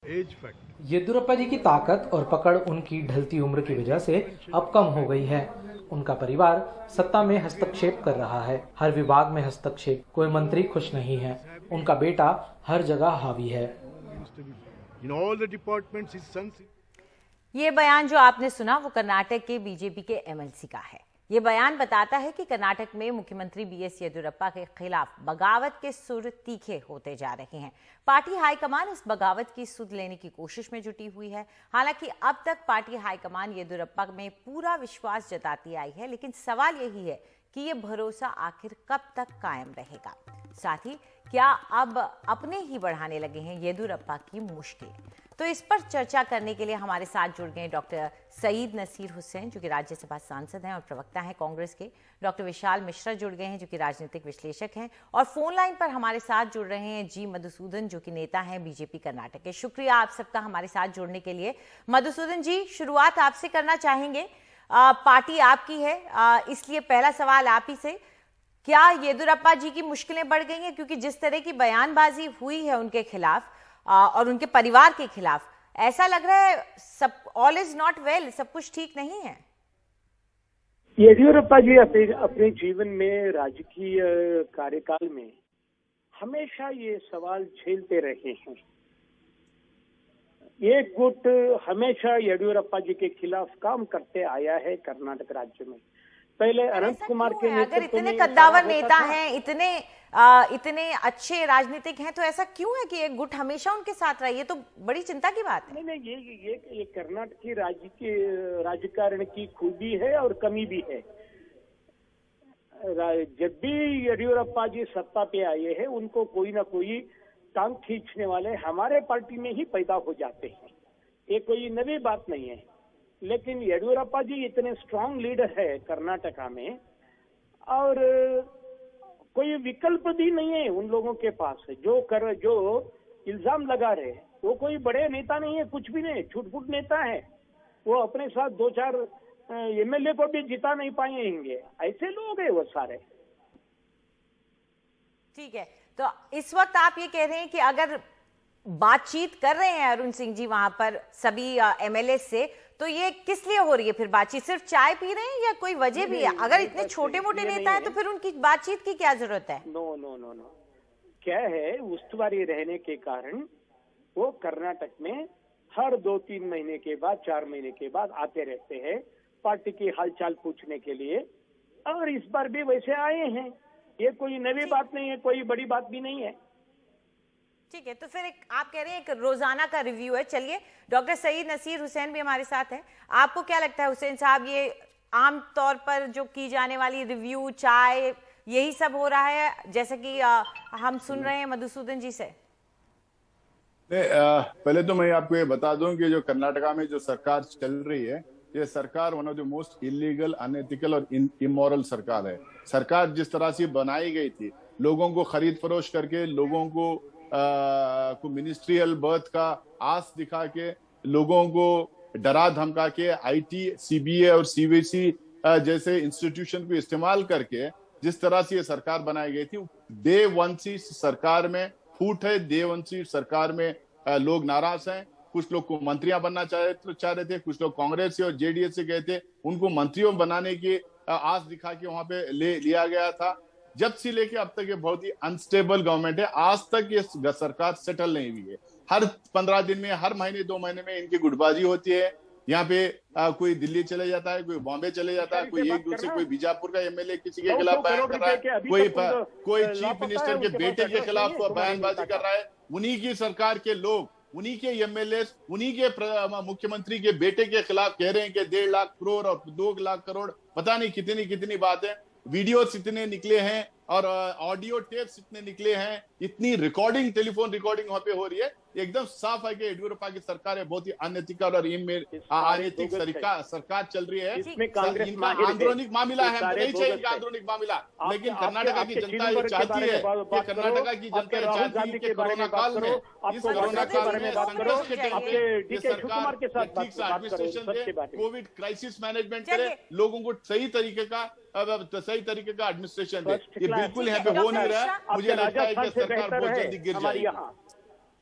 As fact. Yediyurappa जी की ताकत और पकड़ उनकी ढलती उम्र की वजह से अब कम हो गई है। उनका परिवार सत्ता में हस्तक्षेप कर रहा है, हर विभाग में हस्तक्षेप, कोई मंत्री खुश नहीं है, उनका बेटा हर जगह हावी है। ये बयान जो आपने सुना वो कर्नाटक के बीजेपी के एमएलसी का है। ये बयान बताता है कि कर्नाटक में मुख्यमंत्री बीएस येदियुरप्पा के खिलाफ बगावत के सुर तीखे होते जा रहे हैं। पार्टी हाईकमान इस बगावत की सुध लेने की कोशिश में जुटी हुई है। हालांकि अब तक पार्टी हाईकमान येदियुरप्पा में पूरा विश्वास जताती आई है, लेकिन सवाल यही है कि ये भरोसा आखिर कब तक कायम रहेगा। साथ ही क्या अब अपने ही बढ़ाने लगे हैं येदियुरप्पा की मुश्किल। तो इस पर चर्चा करने के लिए हमारे साथ जुड़ गए डॉक्टर सईद नसीर हुसैन, जो कि राज्यसभा सांसद हैं और प्रवक्ता हैं कांग्रेस के। डॉक्टर विशाल मिश्रा जुड़ गए हैं, जो कि राजनीतिक विश्लेषक हैं। और फोन लाइन पर हमारे साथ जुड़ रहे हैं जी मधुसूदन, जो कि नेता हैं बीजेपी कर्नाटक के। शुक्रिया आप सबका हमारे साथ जुड़ने के लिए। मधुसूदन जी, शुरुआत आपसे करना चाहेंगे। पार्टी आपकी है, इसलिए पहला सवाल आप ही से, क्या येदियुरप्पा जी की मुश्किलें बढ़ गई हैं? क्योंकि जिस तरह की बयानबाजी हुई है उनके खिलाफ और उनके परिवार के खिलाफ, ऐसा लग रहा है सब ऑल इज नॉट वेल, सब कुछ ठीक नहीं है। येदियुरप्पा जी अपने जीवन में राजकीय कार्यकाल में हमेशा ये सवाल झेलते रहे हैं। एक गुट हमेशा येदियुरप्पा जी के खिलाफ काम करते आया है कर्नाटक राज्य में। पहले अनंत कुमार के नेतृत्व में, अगर इतने कद्दावर नेता हैं, इतने अच्छे राजनीतिक हैं, तो ऐसा क्यों है कि एक गुट हमेशा उनके साथ रहा? ये तो बड़ी चिंता की बात है। नहीं, ये कर्नाटक की राजकारण की खूबी है और कमी भी है। जब भी येदियुरप्पा जी सत्ता पे आए हैं, उनको कोई ना कोई टांग खींचने वाले हमारे पार्टी में ही पैदा हो जाते हैं। ये कोई नई बात नहीं है। लेकिन येदियुरप्पा जी इतने स्ट्रांग लीडर है कर्नाटका में, और कोई विकल्प भी नहीं है उन लोगों के पास। जो इल्जाम लगा रहे वो कोई बड़े नेता नहीं है, कुछ भी नहीं, छुटपुट नेता है। वो अपने साथ 2-4 एमएलए को भी जिता नहीं पाएंगे, ऐसे लोग हैं वो सारे। ठीक है, तो इस वक्त आप ये कह रहे हैं कि अगर बातचीत कर रहे हैं अरुण सिंह जी वहां पर सभी एमएलए से, तो ये किस लिए हो रही है फिर बातचीत? सिर्फ चाय पी रहे हैं या कोई वजह भी है? अगर इतने छोटे मोटे नेता है तो फिर उनकी बातचीत की क्या जरूरत है? नो, क्या है, उस्तुवारी रहने के कारण वो कर्नाटक में हर 2-3 महीने के बाद, 4 महीने के बाद आते रहते हैं पार्टी की हालचाल पूछने के लिए। और इस बार भी वैसे आए हैं। ये कोई नई बात नहीं है, कोई बड़ी बात भी नहीं है। ठीक है, तो फिर आप कह रहे हैं एक रोजाना का रिव्यू है। चलिए, डॉक्टर सईद नसीर हुसैन भी हमारे साथ हैं। आपको क्या लगता है हुसैन साहब, ये आम तौर पर जो की जाने वाली रिव्यू, चाय, यही सब हो रहा है जैसे कि हम सुन रहे हैं मधुसूदन जी से? पहले तो मैं आपको ये बता दूं कि जो कर्नाटका में जो सरकार चल रही है, ये सरकार one of the most illegal, unethical और इमोरल सरकार है। सरकार जिस तरह से बनाई गई थी, लोगों को खरीद फरोश करके, लोगों को मिनिस्ट्रियल बर्थ का आस दिखा के, लोगों को डरा धमका के, आईटी, सीबीए और सीबीएसई जैसे इंस्टीट्यूशन को इस्तेमाल करके जिस तरह से ये सरकार बनाई गई थी, डे वन से सरकार में फूट है। डे वन से सरकार में लोग नाराज हैं। कुछ लोग को मंत्रियां बनना चाह रहे थे, कुछ लोग कांग्रेस से और जेडीएस से गए थे, उनको मंत्रियों बनाने की आस दिखा के वहां पे लिया गया था। जब से लेके अब तक ये बहुत ही अनस्टेबल गवर्नमेंट है। आज तक ये सरकार सेटल नहीं हुई है। हर 15 दिन में, हर महीने 2 महीने में इनकी गुटबाजी होती है। यहाँ पे कोई दिल्ली चले जाता है, कोई बॉम्बे चले जाता है, कोई एक दूसरे, कोई बीजापुर का एमएलए किसी के खिलाफ बयान कर रहा है, कोई चीफ मिनिस्टर के बेटे के खिलाफ बयानबाजी कर रहा है। उन्हीं की सरकार के लोग, उन्हीं के एमएलए, उन्हीं के मुख्यमंत्री के बेटे के खिलाफ कह रहे हैं कि 1.5 लाख करोड़ और 2 लाख करोड़, पता नहीं कितनी बातें, वीडियोस इतने निकले हैं और ऑडियो टेप्स इतने निकले हैं, इतनी रिकॉर्डिंग, टेलीफोन रिकॉर्डिंग वहां पे हो रही है। एकदम साफ है कि येदियुरप्पा की सरकार है बहुत ही अनएथिकल और अनैतिक सरकार चल रही है। इनका आंदोलनिक मामला है, नहीं चाहिए इनका आंदोलनिक मामला। लेकिन कर्नाटका की जनता ये चाहती है कि कर्नाटका की जनता ये चाहती है कि कोरोना काल में, इस कोरोना काल में संकट के टाइम पे ये सरकार ठीक से एडमिनिस्ट्रेशन दे, कोविड क्राइसिस मैनेजमेंट करे, लोगों को सही तरीके का एडमिनिस्ट्रेशन दे। ये बिल्कुल यहाँ पे हो नहीं रहा है। मुझे लगता है कि सरकार बहुत जल्दी गिर जाएगी।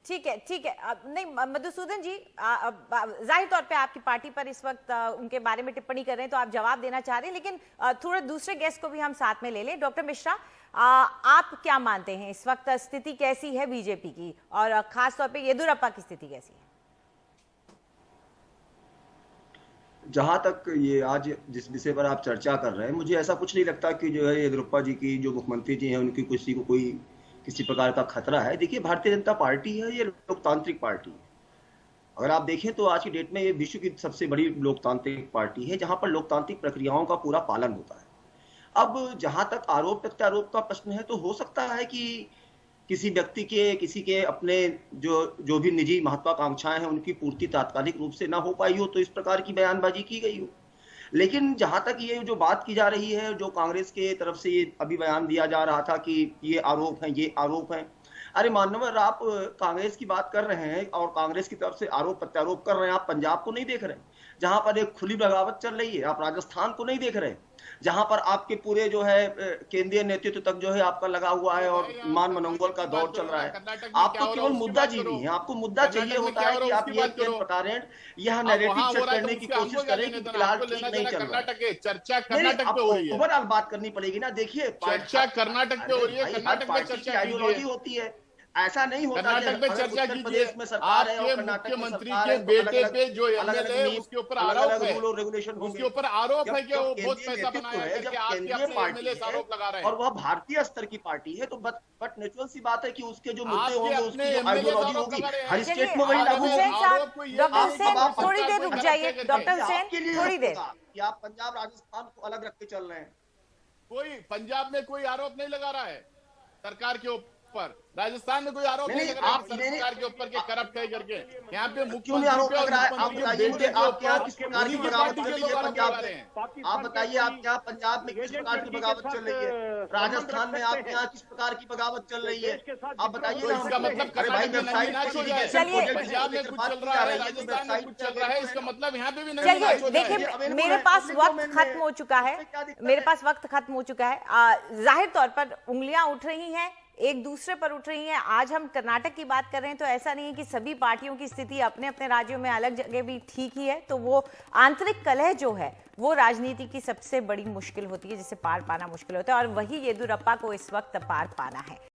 ठीक है, ठीक है। नहीं मधुसूदन जी, जाहिर तौर पे आपकी पार्टी पर इस वक्त उनके बारे में टिप्पणी कर रहे हैं तो आप जवाब देना चाह रहे हैं, लेकिन थोड़े दूसरे गेस्ट को भी हम साथ में ले लें। डॉक्टर मिश्रा, आप क्या मानते हैं इस वक्त स्थिति कैसी है बीजेपी की, और खास तौर पे येदियुरप्पा की स्थिति कैसी है? जहां तक ये आज जिस विषय पर आप चर्चा कर रहे हैं, मुझे ऐसा कुछ नहीं लगता कि जो है येदियुरप्पा जी की, जो मुख्यमंत्री जी हैं, उनकी किसी को कोई किसी प्रकार का खतरा है। देखिए, भारतीय जनता पार्टी है, ये लोकतांत्रिक पार्टी है। अगर आप देखें तो आज की डेट में ये विश्व की सबसे बड़ी लोकतांत्रिक पार्टी है, जहां पर लोकतांत्रिक प्रक्रियाओं का पूरा पालन होता है। अब जहां तक आरोप प्रत्यारोप का प्रश्न है, तो हो सकता है कि किसी व्यक्ति के, किसी के अपने जो भी निजी महत्वाकांक्षाएं हैं, उनकी पूर्ति तात्कालिक रूप से ना हो पाई हो, तो इस प्रकार की बयानबाजी की गई हो। लेकिन जहां तक ये जो बात की जा रही है, जो कांग्रेस के तरफ से ये अभी बयान दिया जा रहा था कि ये आरोप है, ये आरोप है। अरे मानवर, आप कांग्रेस की बात कर रहे हैं और कांग्रेस की तरफ से आरोप प्रत्यारोप कर रहे हैं, आप पंजाब को नहीं देख रहे, जहां पर एक खुली बगावत चल रही है। आप राजस्थान को नहीं देख रहे, जहां पर आपके पूरे जो है केंद्रीय नेतृत्व तक जो है आपका लगा हुआ है और मान मनोंगल का दौर चल रहा है। आप तो केवल मुद्दा जीवी हैं, आपको मुद्दा चाहिए होता है कि आप ये प्रकार यह नैरेटिव सेट करने की कोशिश करें कि फिलहाल ठीक नहीं चल रहा है। चर्चा कर्नाटक पे हो रही है, ओवरऑल बात करनी पड़ेगी ना। देखिए, चर्चा कर्नाटक पे हो रही है, कर्नाटक में चर्चा आइडियोलॉजी होती है, ऐसा नहीं होता। कर्नाटक में चर्चा कीजिए। आपके मुख्यमंत्री के बेटे पे जो एमएलए है, उसके ऊपर आरोप है, उसके ऊपर आरोप है कि वो बहुत पैसा बनाया है, जब केंद्रीय पार्टी आरोप लगा रहे हैं और वह भारतीय स्तर की पार्टी है, तो बट नेचुरल सी बात है कि उसके जो मुद्दे होंगे, उसकी आइडियोलॉजी होगी, हर स्टेट में वही लागू होगी। डॉक्टर हुसैन थोड़ी देर रुक जाइए, डॉक्टर हुसैन थोड़ी देर। कि आप पंजाब राजस्थान को अलग रख के चल रहे हैं। कोई पंजाब में कोई आरोप नहीं लगा रहा है सरकार के ऊपर, राजस्थान में कोई आरोप नहीं लगा रहा है सरकार के ऊपर के करप्ट है करके। यहाँ पे क्यों नहीं आरोप लग रहा है? आप बताइए, मुझे आप क्या किस प्रकार की बगावत चल रही है पंजाब में? आप बताइए, आप क्या पंजाब में किस प्रकार की बगावत चल रही है? राजस्थान में आप यहाँ किस प्रकार की बगावत चल रही है? आप बताइए ना। इसका मतलब अरे भाई, वेबसाइट पंजाब में कुछ चल रहा है, राजस्थान में कुछ चल रहा है, इसका मतलब यहाँ पे भी नहीं। चलिए देखिए, मेरे पास वक्त खत्म हो चुका है, मेरे पास वक्त खत्म हो चुका है। जाहिर तौर पर उंगलियां उठ रही हैं, एक दूसरे पर उठ रही हैं। आज हम कर्नाटक की बात कर रहे हैं, तो ऐसा नहीं है कि सभी पार्टियों की स्थिति अपने अपने राज्यों में अलग जगह भी ठीक ही है। तो वो आंतरिक कलह जो है, वो राजनीति की सबसे बड़ी मुश्किल होती है, जिसे पार पाना मुश्किल होता है, और वही येदियुरप्पा को इस वक्त पार पाना है।